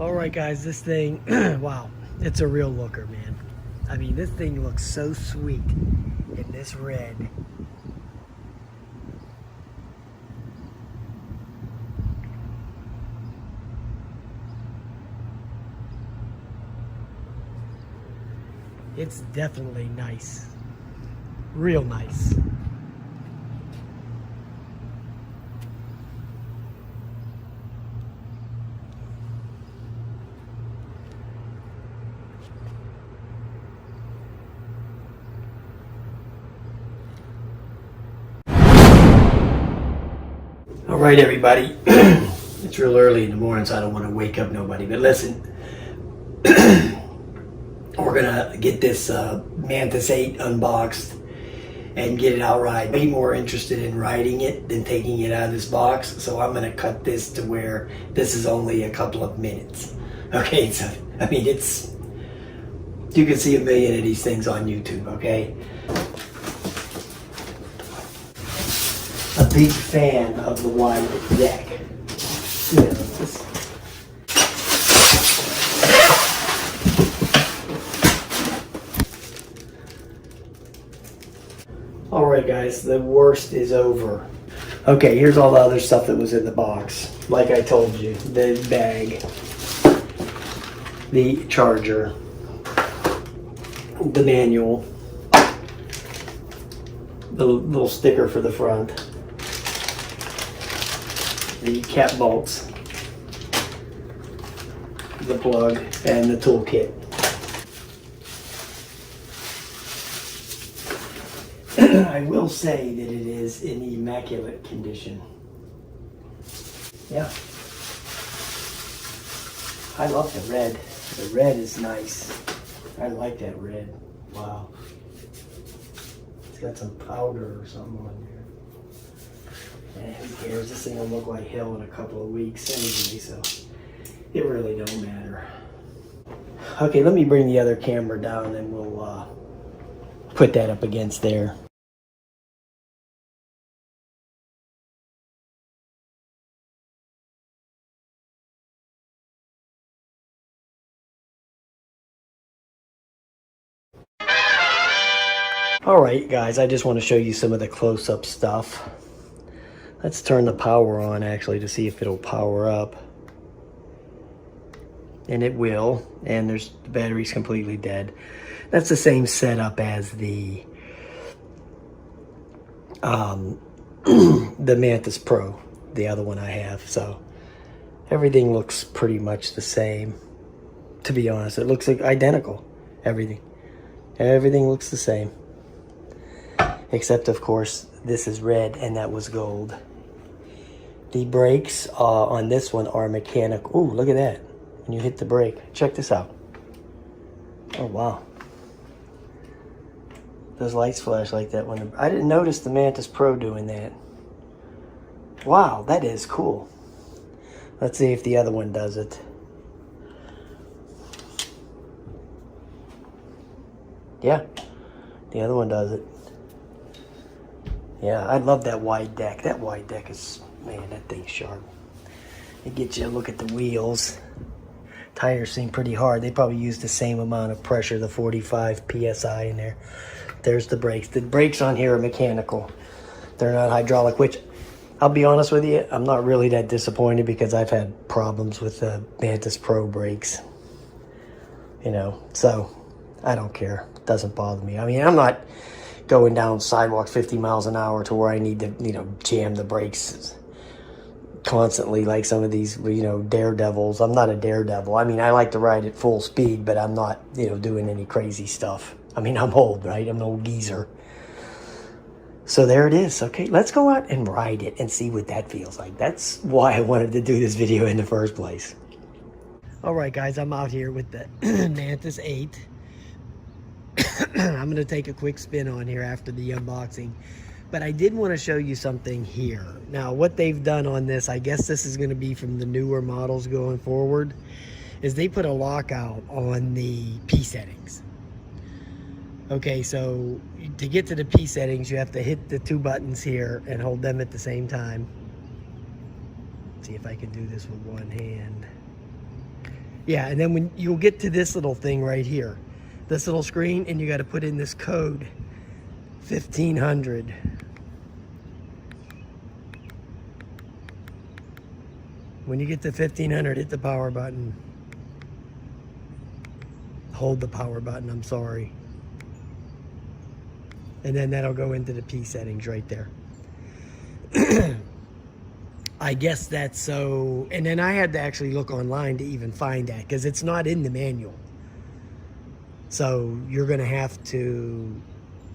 All right, guys, this thing, wow, it's a real looker, man. I mean, this thing looks so sweet in this red. It's definitely nice. Real nice. All right, everybody. It's real early in the morning, so I don't want to wake up nobody. But listen, we're gonna get this Mantis 8 unboxed and get it out ride. Way more interested in riding it than taking it out of this box, so I'm gonna cut this to where this is only a couple of minutes. Okay, so I mean, it's, you can see a million of these things on YouTube. Okay. A big fan of the wide deck. You know, just all right, guys, the worst is over. Okay, here's all the other stuff that was in the box. Like I told you, the bag, the charger, the manual, the little sticker for the front, the cap bolts, the plug, and the toolkit. I will say that it is in immaculate condition. Yeah. I love the red. The red is nice. I like that red. Wow. It's got some powder or something on there. And who cares? This thing will look like hell in a couple of weeks anyway, so it really don't matter. Okay, let me bring the other camera down and we'll put that up against there. Alright guys, I just want to show you some of the close-up stuff. Let's turn the power on actually to see if it'll power up. And it will, and the battery's completely dead. That's the same setup as the the Mantis Pro, the other one I have. So everything looks pretty much the same. To be honest, it looks like identical. Everything looks the same. Except, of course, this is red and that was gold. The brakes on this one are mechanical. Ooh, look at that. When you hit the brake. Check this out. Oh, wow. Those lights flash like that. I didn't notice the Mantis Pro doing that. Wow, that is cool. Let's see if the other one does it. Yeah, the other one does it. Yeah, I love that wide deck. That wide deck is, man, that thing's sharp. It gets you a look at the wheels. Tires seem pretty hard. They probably use the same amount of pressure, the 45 PSI in there. There's the brakes. The brakes on here are mechanical. They're not hydraulic, which, I'll be honest with you, I'm not really that disappointed because I've had problems with the Mantis Pro brakes. You know, so I don't care. It doesn't bother me. I mean, I'm not going down sidewalks 50 miles an hour to where I need to, you know, jam the brakes constantly like some of these, you know, daredevils. I'm not a daredevil. I mean, I like to ride at full speed, but I'm not, you know, doing any crazy stuff. I mean, I'm old, right? I'm an old geezer. So there it is. Okay, let's go out and ride it and see what that feels like. That's why I wanted to do this video in the first place. All right, guys, I'm out here with the Mantis 8. I'm going to take a quick spin on here after the unboxing, but I did want to show you something here. Now, what they've done on this, I guess this is going to be from the newer models going forward, is they put a lockout on the P settings. Okay, so to get to the P settings, you have to hit the two buttons here and hold them at the same time. Let's see if I can do this with one hand. Yeah, and then when you'll get to this little thing right here, this little screen, and you got to put in this code 1500. When you get to 1500, hit the power button. Hold the power button, I'm sorry. And then that'll go into the P settings right there. I guess that's so, and then I had to actually look online to even find that because it's not in the manual. So you're gonna have to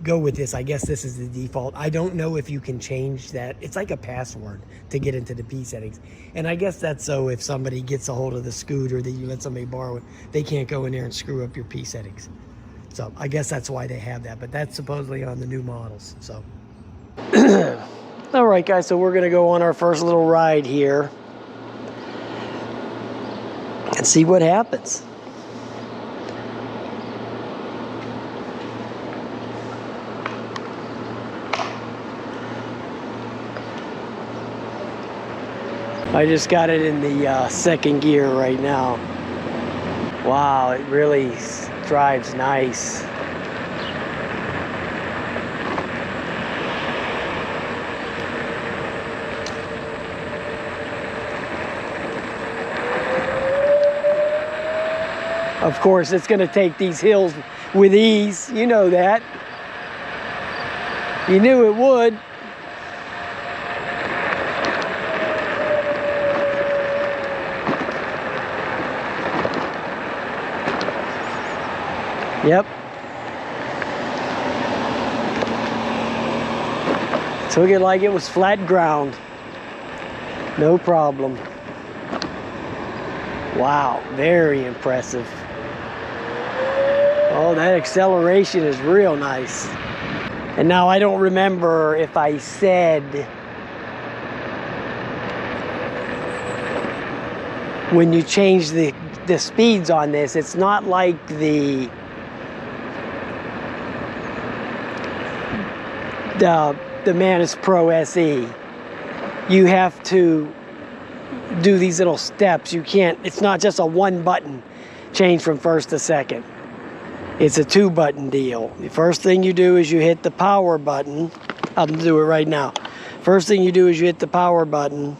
go with this. I guess this is the default. I don't know if you can change that. It's like a password to get into the P settings. And I guess that's so if somebody gets a hold of the scooter that you let somebody borrow it, they can't go in there and screw up your P settings. So I guess that's why they have that, but that's supposedly on the new models, so. All right, guys, so we're gonna go on our first little ride here and see what happens. I just got it in the second gear right now. Wow, it really drives nice. Of course, it's going to take these hills with ease. You know that. You knew it would. Yep. Took it like it was flat ground. No problem. Wow, very impressive. Oh, that acceleration is real nice. And now I don't remember if I said when you change the speeds on this, it's not like the Mantis Pro SE. You have to do these little steps. You can't, it's not just a one button change from first to second. It's a 2-button deal. The first thing you do is you hit the power button. I'll do it right now. First thing you do is you hit the power button,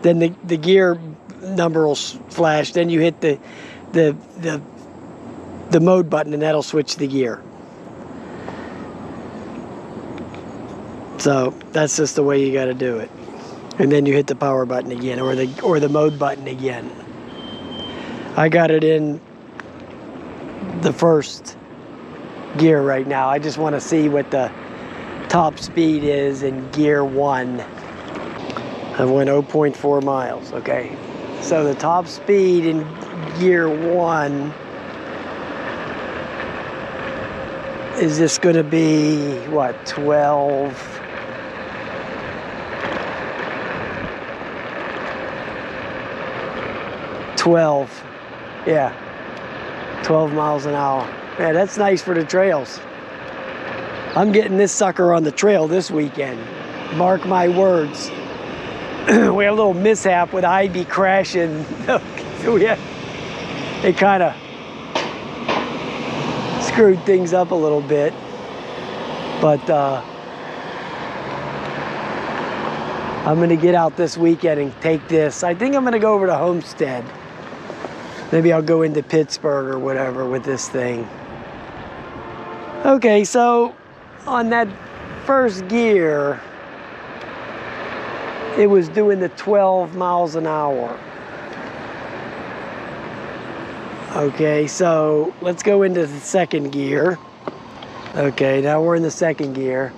then the gear number will flash, then you hit the mode button and that'll switch the gear. So that's just the way you got to do it. And then you hit the power button again, or the mode button again. I got it in the first gear right now. I just want to see what the top speed is in gear 1. I went 0.4 miles. Okay, so the top speed in gear 1 is just going to be what, 12? Yeah, 12 miles an hour. Yeah, that's nice for the trails. I'm getting this sucker on the trail this weekend. Mark my words. We had a little mishap with Ivy crashing. It kind of screwed things up a little bit. But I'm going to get out this weekend and take this. I think I'm going to go over to Homestead. Maybe I'll go into Pittsburgh or whatever with this thing. Okay, so on that first gear, it was doing the 12 miles an hour. Okay, so let's go into the second gear. Okay, now we're in the second gear.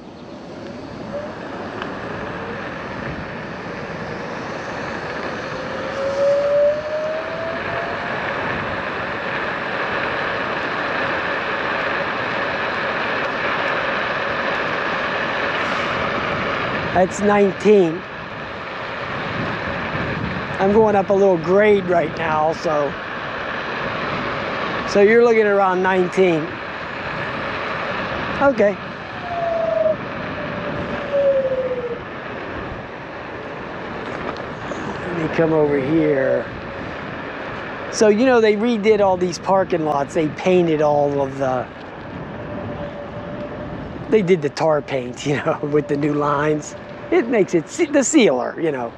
That's 19. I'm going up a little grade right now, so you're looking at around 19. Okay. Let me come over here. So, you know, they redid all these parking lots. They painted all of they did the tar paint, you know, with the new lines. It makes it the sealer, you know.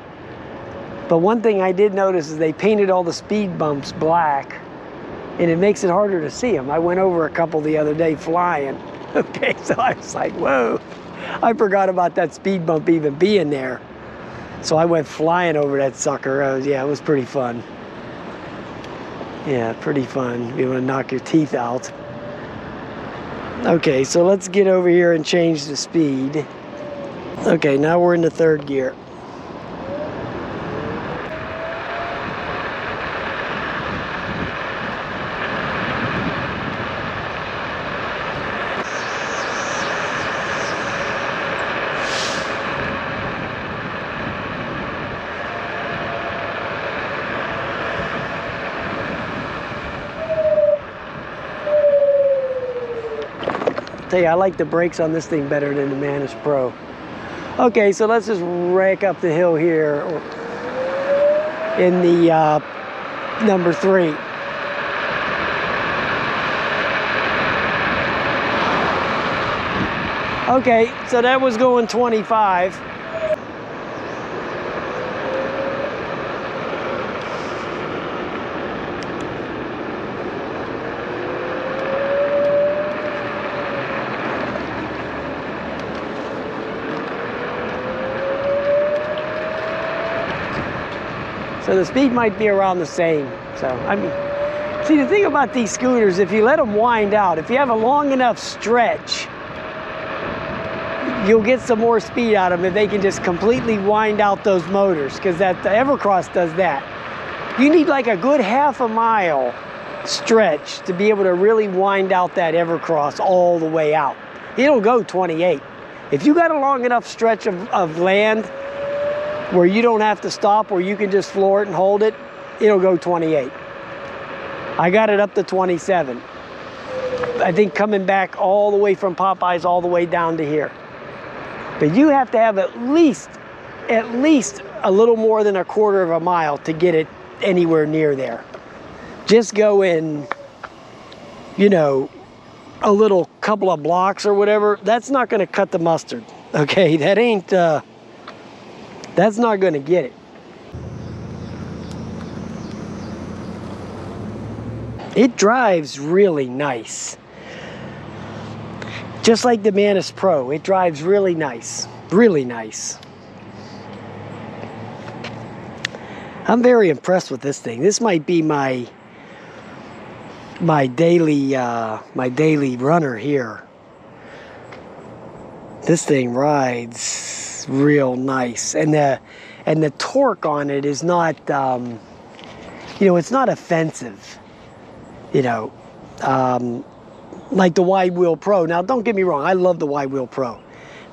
But one thing I did notice is they painted all the speed bumps black, and it makes it harder to see them. I went over a couple the other day flying. Okay, so I was like, whoa. I forgot about that speed bump even being there. So I went flying over that sucker. Yeah, it was pretty fun. Yeah, pretty fun. You want to knock your teeth out. Okay, so let's get over here and change the speed. Okay, now we're in the third gear. Tell you, I like the brakes on this thing better than the Mantis Pro. Okay, so let's just rake up the hill here in the number 3. Okay, so that was going 25. So the speed might be around the same. So, I mean, see, the thing about these scooters, if you let them wind out, if you have a long enough stretch, you'll get some more speed out of them if they can just completely wind out those motors, because the Evercross does that. You need like a good half a mile stretch to be able to really wind out that Evercross all the way out. It'll go 28. If you got a long enough stretch of land where you don't have to stop, where you can just floor it and hold it, it'll go 28. I got it up to 27. I think coming back all the way from Popeyes all the way down to here. But you have to have at least a little more than a quarter of a mile to get it anywhere near there. Just go in, you know, a little couple of blocks or whatever. That's not gonna cut the mustard, okay? That ain't, that's not going to get it. It drives really nice. Just like the Mantis Pro, it drives really nice. Really nice. I'm very impressed with this thing. This might be my daily runner here. This thing rides real nice, and the torque on it is not you know, it's not offensive, you know, like the Wide Wheel Pro. Now don't get me wrong, I love the Wide Wheel Pro,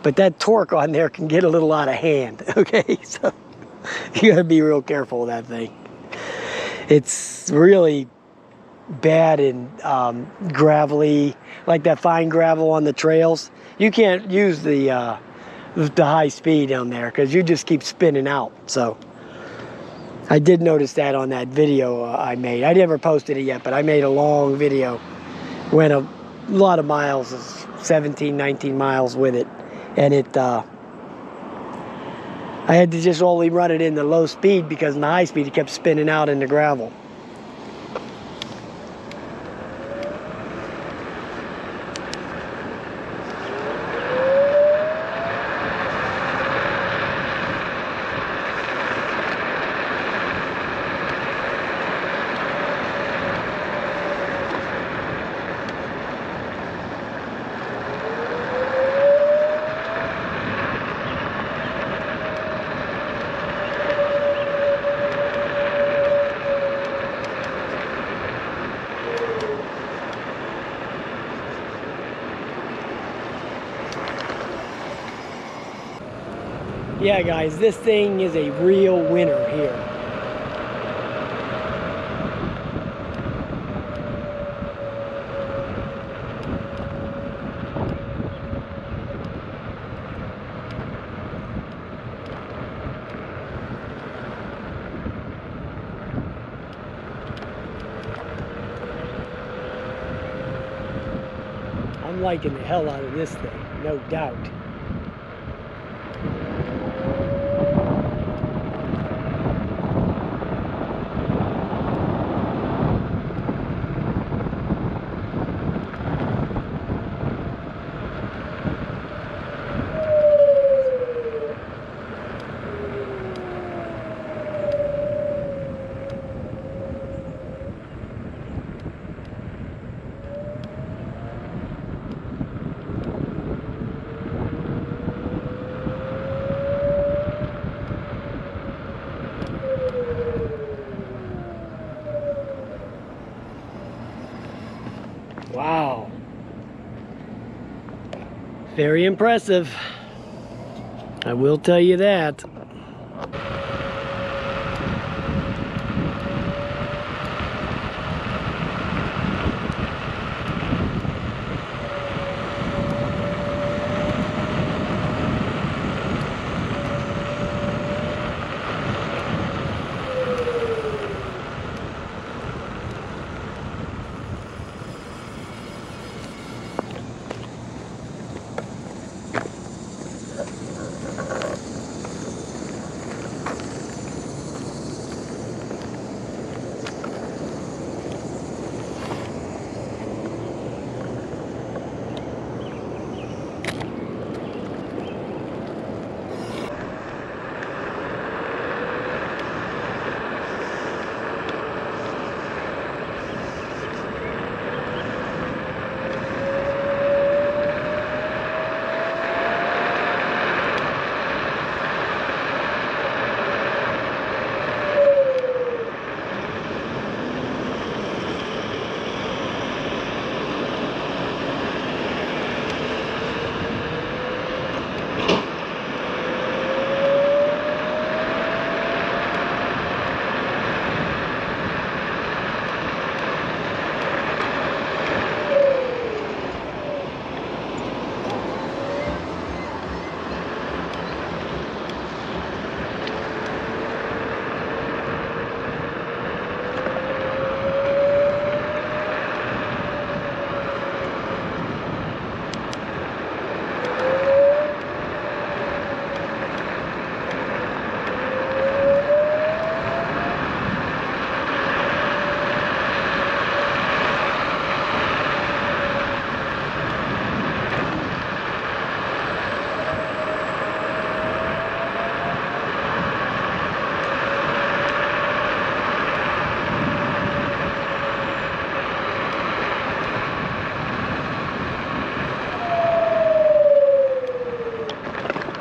but that torque on there can get a little out of hand. Okay, so you gotta be real careful with that thing. It's really bad in gravelly, like that fine gravel on the trails. You can't use the high speed on there because you just keep spinning out. So I did notice that on that video I made. I never posted it yet, but I made a long video. Went a lot of miles, 17, 19 miles with it. And it, I had to just only run it in the low speed because in the high speed it kept spinning out in the gravel. Yeah, guys, this thing is a real winner here. liking the hell out of this thing, no doubt. Wow. Very impressive. I will tell you that.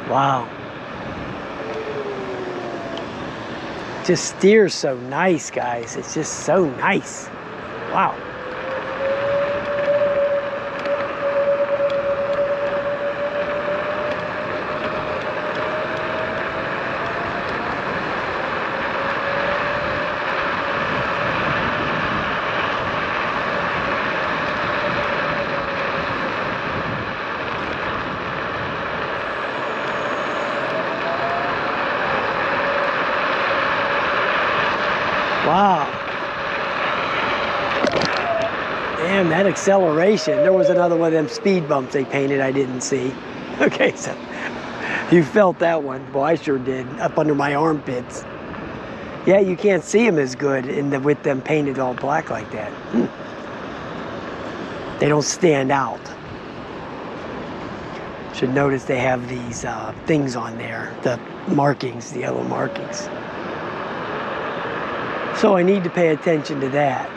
Wow. Just steers so nice, guys. It's just so nice. Wow. Wow. Damn, that acceleration. There was another one of them speed bumps they painted I didn't see. Okay, so you felt that one. Boy, I sure did. Up under my armpits. Yeah, you can't see them as good with them painted all black like that. They don't stand out. Should notice they have these things on there. The markings, the yellow markings. So I need to pay attention to that.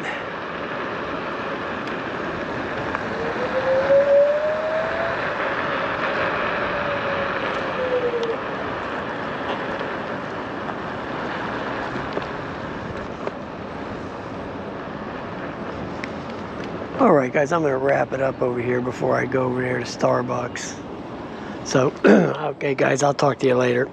All right, guys, I'm going to wrap it up over here before I go over there to Starbucks. So, okay, guys, I'll talk to you later.